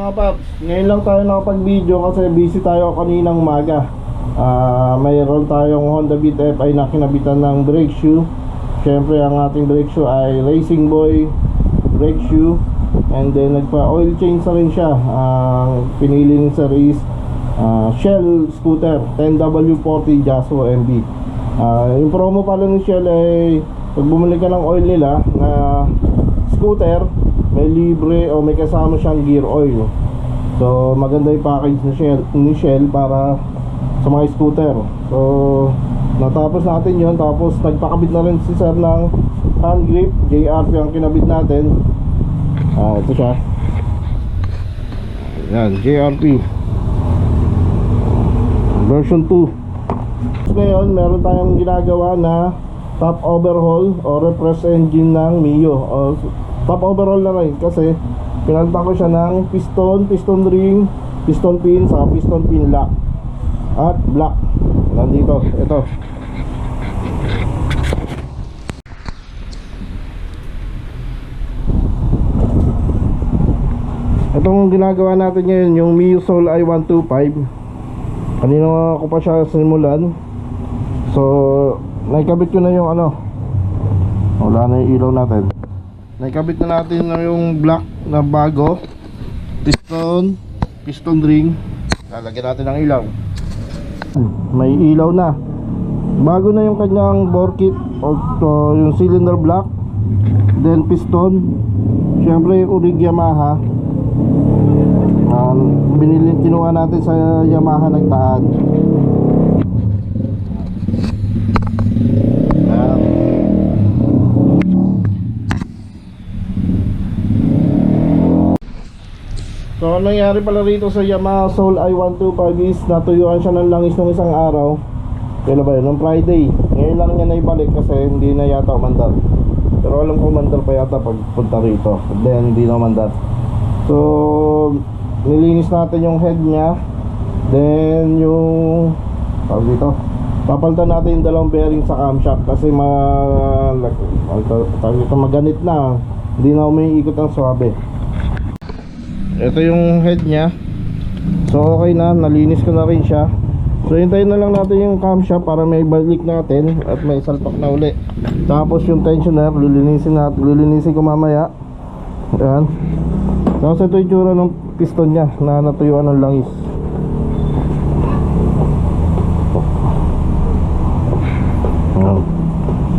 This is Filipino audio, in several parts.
mga paps, ngayon lang tayo nakapag-video kasi busy tayo kaninang umaga. Mayroon tayong Honda Beat FI na kinabitan ng brake shoe. Siyempre ang ating brake shoe ay Racing Boy brake shoe. And then nagpa-oil change na rin siya. Ang pinili ni sir is Shell scooter 10W40 Jaswo MB. Yung promo pala ni Shell ay pag bumili ka ng oil nila na scooter, may libre o may kasama siyang gear oil. So maganda yung package ni Shell para sa mga scooter. So natapos natin yun. Tapos nagpakabit na rin si sir ng hand grip. JRP ang kinabit natin. Ito siya. Yan, JRP version 2. Ngayon meron tayong ginagawa na top overhaul o refresh engine ng Mio. Top overhaul na rin kasi pinalitan ko siya ng piston ring, piston pin, sa piston pin lock at block. Nandito, ito. Itong ginagawa natin ngayon, yung Mio Soul i125. Kanina ko pa siya simulan. So naikabit ko na yung wala na yung ilaw natin. Naikabit na natin na yung block na bago, piston ring. Lalagyan natin ng ilaw. May ilaw na. Bago na yung kanyang bore kit o yung cylinder block, then piston. Siyempre yung urig Yamaha, kinuha natin sa Yamaha nagtaan. So ang nangyari pala rito sa Yamaha Soul i125 is natuyuan siya ng langis nung isang araw. Kailan ba yun? Nung Friday. Ngayon lang niya naibalik kasi hindi na yata umandar. Pero alam ko umandar pa yata pagpunta rito. Then hindi na umandar. So nilinis natin yung head niya. Then yung dito, papalitan natin yung dalawang bearing sa camshaft kasi maganit na. Hindi na umiikot ang swabe. Ito yung head niya. So okay na, nalinis ko na rin siya. So hintayin na lang natin yung camshaft para may balik natin at may salpak na uli. Tapos yung tensioner, lilinisin ko mamaya. Ayan. Tapos ito yung tsura ng piston niya na natuyuan ng langis.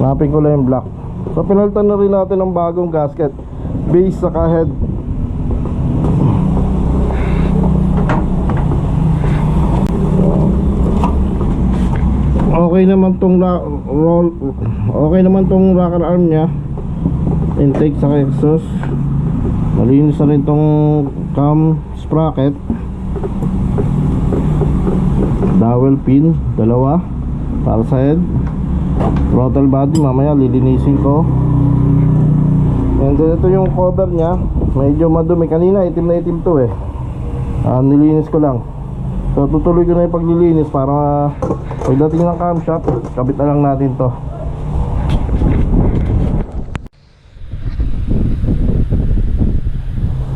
Hanapin ko lang yung block. So pinalitan na rin natin ng bagong gasket, base saka head. Okay naman tong rocker arm nya, intake sa exhaust. Malinis na rin tong cam sprocket, dowel pin dalawa para sa head. Throttle body mamaya lilinisin ko. And then ito yung cover nya, medyo madumi. Kanina itim na itim to nilinis ko lang. So tutuloy ko na yung paglilinis para pagdating ng camshaft, kabit na lang natin to.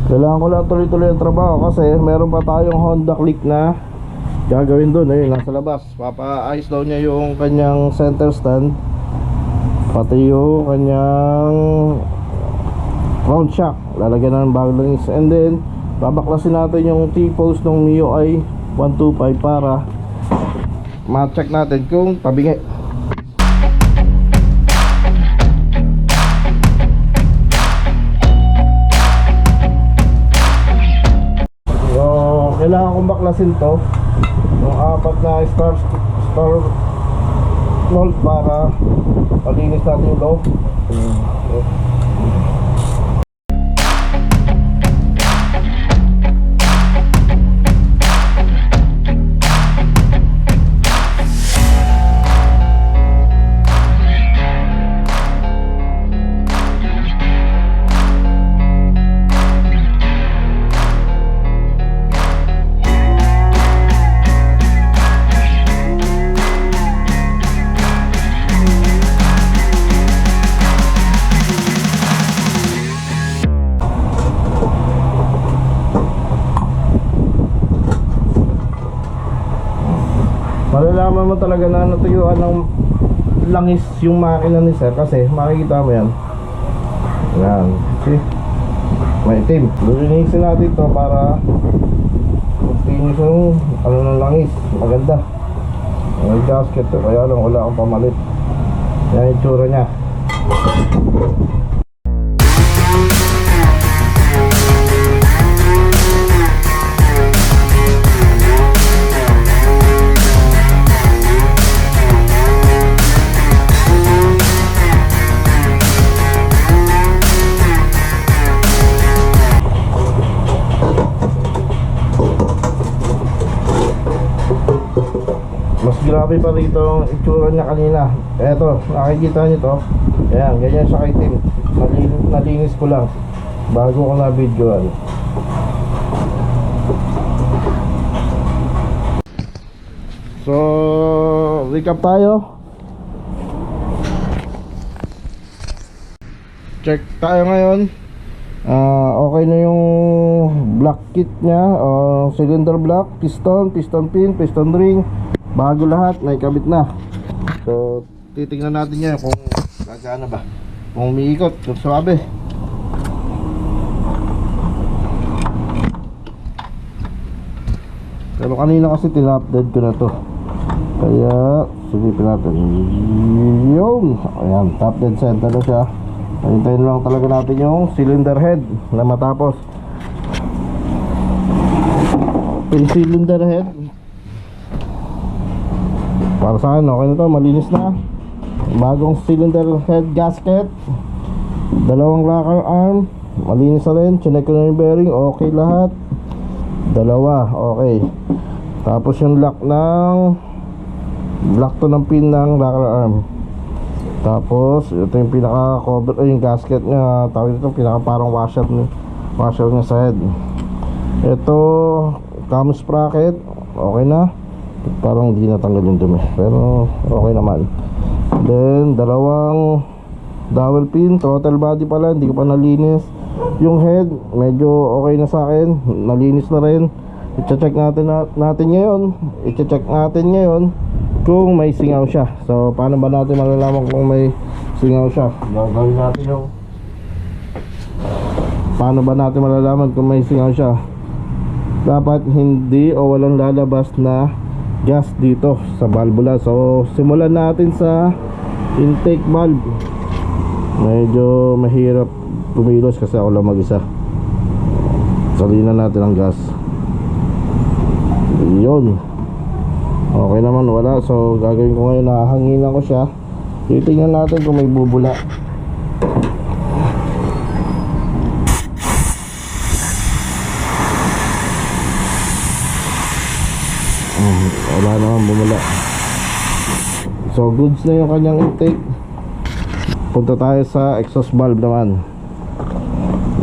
Kailangan ko lang tuloy-tuloy ang trabaho kasi meron pa tayong Honda Click na gagawin doon. Ayun, nasa labas. Papaayos daw niya yung kanyang center stand, pati yung kanyang round shock. Lalagyan na ng bagong langis. And then babaklasin natin yung T-post ng Mio i125 para ma-check natin kung tabingi. So kailangan kong baklasin to, yung apat na star bolt para palinis natin yung loob. malalaman mo talaga na natuyuan ng langis yung makina ni sir kasi makikita mo yan. Yan, see? May itim. Lulinisin natin to para mastinis yung ano ng langis. Maganda. May gasket to, kaya lang wala akong pamalit. Yan yung tsura nya. Mas grabe pa rito ang itsura niya kanina. Eto, nakikita niyo to. Ayan, ganyan siya kaitim. Nalinis ko lang bago ko na videoan. So, recap tayo. Check tayo ngayon. Okay na yung block kit niya, cylinder block, piston pin, piston ring, bago lahat, naikabit na. So, titingnan natin niya kung gagana ba, kung umiikot, kung swabe. Pero kanina kasi tinupdate ko na to, kaya silipin natin. Yun, ayan, top dead center na siya. Hintayin lang talaga natin yung cylinder head na matapos. Yung cylinder head para sa akin okay na to, malinis na. Bagong cylinder head gasket, dalawang rocker arm, malinis na rin. Chinek ko na yung bearing, okay lahat. Dalawa, okay. Tapos yung lock to ng pin ng rocker arm. Tapos ito yung pinaka cover, yung gasket nya, tawag ito pinaka parang washer nya sa head. Ito cam sprocket, okay na. Parang hindi natanggal yung dumi, pero okay naman. Then dalawang dowel pin, throttle body pala hindi ko pa nalinis. Yung head medyo okay na sa akin, nalinis na rin. I-check natin ngayon kung may singaw siya. So paano ba natin malalaman kung may singaw siya? Gagawin natin yung paano ba natin malalaman kung may singaw siya? Dapat hindi o walang lalabas na gas dito sa valvula. So simulan natin sa intake valve. Medyo mahirap pumilos kasi ako lang mag-isa. Salinan natin ang gas. Yun, okay naman, wala. So gagawin ko ngayon, nahanginan ko siya. Titingnan natin kung may bubula. Wala naman bumula. So goods na yung kanyang intake. Punta tayo sa exhaust valve naman.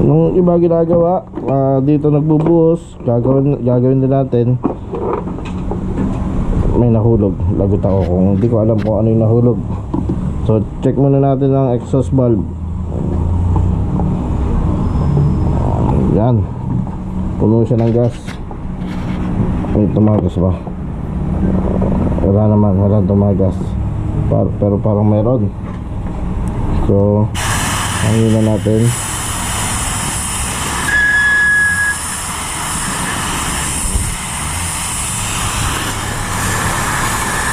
Nung iba ginagawa, dito nagbubuhos, gagawin din natin. May nahulog, lagot ako kung hindi ko alam kung ano yung nahulog. So check muna natin ang exhaust valve. Yan, puno siya ng gas. May tumagas ba? Wala naman, walang tumagas. Pero parang meron. So hangin na natin.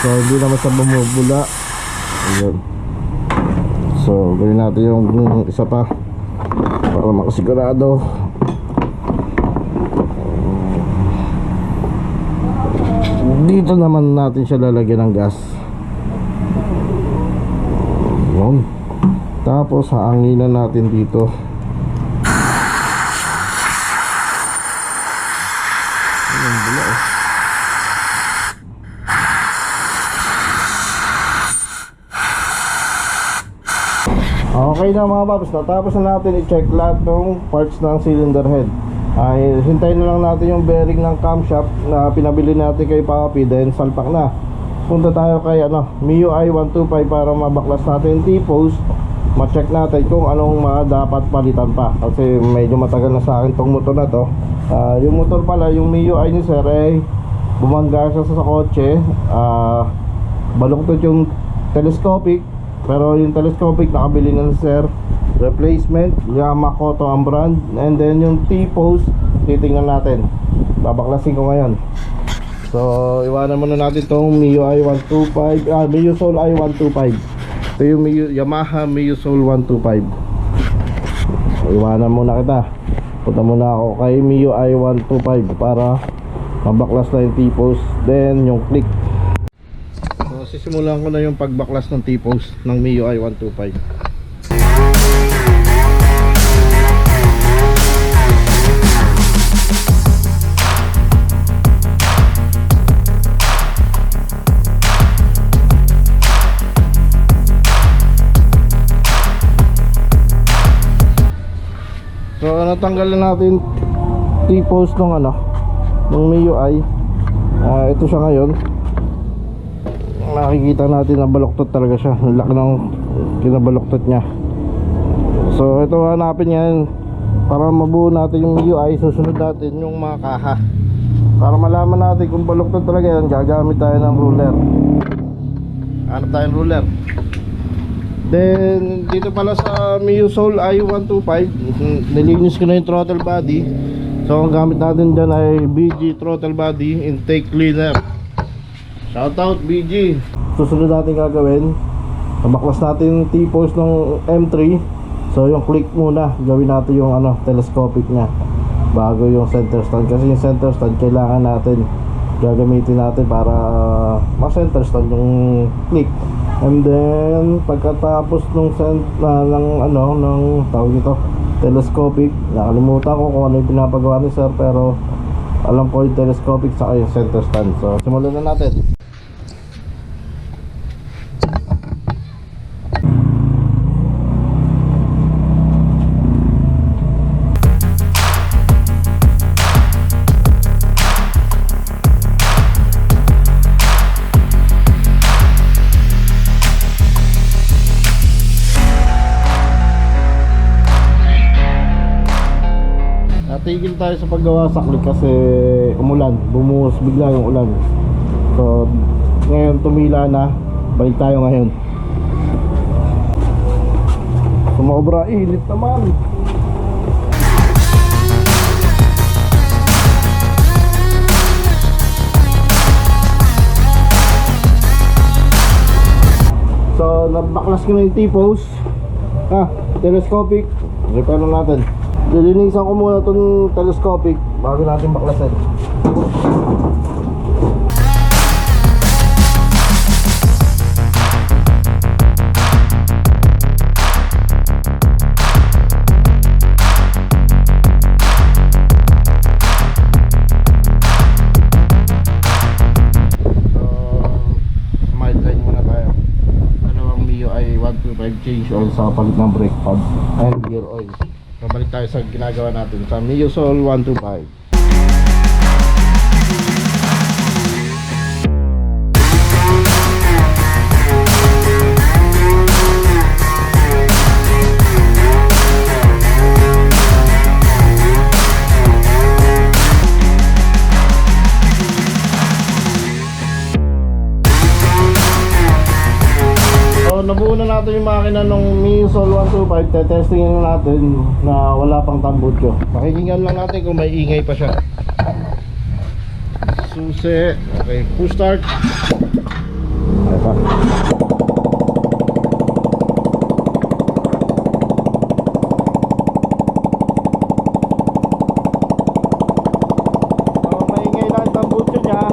So hindi naman sa bumubula. Ayun. So gawin natin yung isa pa para makasigurado. Dito naman natin siya lalagyan ng gas. Ayun. Tapos haanginan natin dito. Ayun, bula eh. Okay na mga paps, natapos na natin i-check lahat ng parts ng cylinder head. Ay hintayin na lang natin yung bearing ng camshaft na pinabili natin kay Papi, then salpak na. Punta tayo kay MIUI 125 para mabaklas natin yung T-post. Ma-check natin kung anong dapat palitan pa, kasi medyo matagal na sa akin tong motor na to. Yung motor pala, yung MIUI ni sir ay bumangga siya sa kotse. Baluktot yung telescopic, pero yung telescopic nakabili na sir, replacement, Yamamoto ang brand. And then yung T-post, titingnan natin, babaklasin ko ngayon. So iwanan muna natin tong MIUI 125, MIUSOL i125. Ito yung Yamaha MIUSOL 125. So, iwanan muna kita, punta muna ako kay MIUI 125 para mabaklas na yung T-post, then yung click. So sisimulan ko na yung pagbaklas ng T-post ng MIUI 125. So natanggal na natin T-post ng ng MIUI. Ito siya ngayon. Nakikita natin na baluktot talaga siya. Ang laki ng kinabaluktot niya. So ito, hanapin yan para mabuo natin yung MIUI. Susunod natin yung mga kaha. Para malaman natin kung baluktot talaga yan, gagamit tayo ng ruler. Hanap tayong ruler. Then dito pala sa MIUSOL i125, nilinis ko na yung throttle body. So ang gamit natin dyan ay BG throttle body intake cleaner. Shoutout BG. Susunod natin gagawin, nabaklas natin yung T-post ng M3. So yung click muna, gawin natin yung telescopic nya bago yung center stand. Kasi yung center stand kailangan natin gagamitin natin para ma-center stand yung click. And then pagkatapos ng tawag ito, telescopic, nakalimutan ko kung ano yung pinapagawa ni sir, pero alam ko yung telescopic saka yung center stand. So simulan na natin. Tigil tayo sa paggawa sa click kasi umulan, bumuhos bigla yung ulan. So ngayon tumila na, balik tayo ngayon. Sumobra init naman. So nabaklas ko na yung T-post, telescopic, repair na natin. Lilinisan ko muna itong telescopic bago natin baklasin. Mildline muna tayo. Dalawang MIUI 125 change oil sa palit ng brake pad and gear oil. Babalik tayo sa ginagawa natin sa MIUSOL 125. Nabuo na natin yung makina ng MIUSOL 125. Tetestingin na natin na wala pang tambutso. Pakikinggan lang natin kung may ingay pa siya. Susi. Okay, push start. Ay pa. So may ingay lang yung tambutso niya,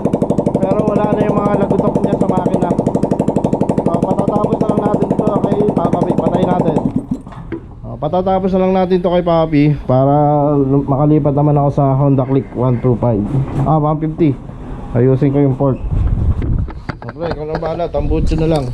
pero wala na yung mga lagutok niya sa makina. Patatapos na lang natin ito kay Papi, patay natin. Patatapos na lang natin ito kay Papi para makalipat naman ako sa Honda Click 125. 150. Ayusin ko yung port. Okay, ikaw na bahala, tambutso na lang.